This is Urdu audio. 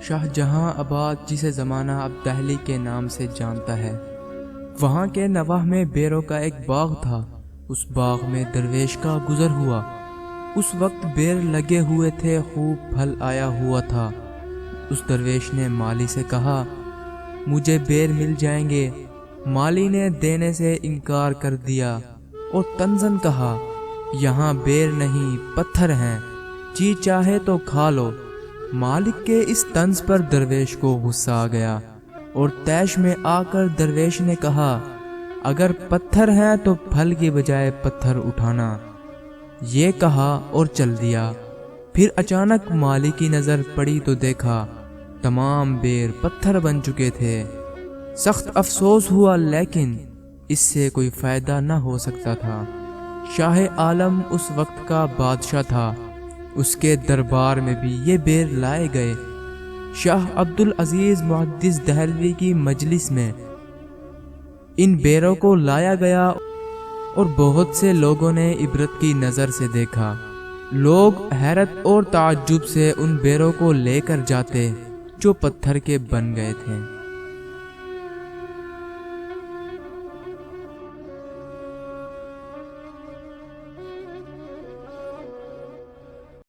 شاہ جہاں آباد، جسے زمانہ اب دہلی کے نام سے جانتا ہے، وہاں کے نواح میں بیروں کا ایک باغ تھا۔ اس باغ میں درویش کا گزر ہوا۔ اس وقت بیر لگے ہوئے تھے، خوب پھل آیا ہوا تھا۔ اس درویش نے مالی سے کہا، مجھے بیر مل جائیں گے؟ مالی نے دینے سے انکار کر دیا اور طنزاً کہا، یہاں بیر نہیں، پتھر ہیں، جی چاہے تو کھا لو۔ مالک کے اس طنز پر درویش کو غصہ آ گیا اور طیش میں آ کر درویش نے کہا، اگر پتھر ہیں تو پھل کی بجائے پتھر اٹھانا۔ یہ کہا اور چل دیا۔ پھر اچانک مالی کی نظر پڑی تو دیکھا تمام بیر پتھر بن چکے تھے۔ سخت افسوس ہوا، لیکن اس سے کوئی فائدہ نہ ہو سکتا تھا۔ شاہ عالم اس وقت کا بادشاہ تھا، اس کے دربار میں بھی یہ بیر لائے گئے۔ شاہ عبدالعزیز محدث دہلوی کی مجلس میں ان بیروں کو لایا گیا اور بہت سے لوگوں نے عبرت کی نظر سے دیکھا۔ لوگ حیرت اور تعجب سے ان بیروں کو لے کر جاتے جو پتھر کے بن گئے تھے۔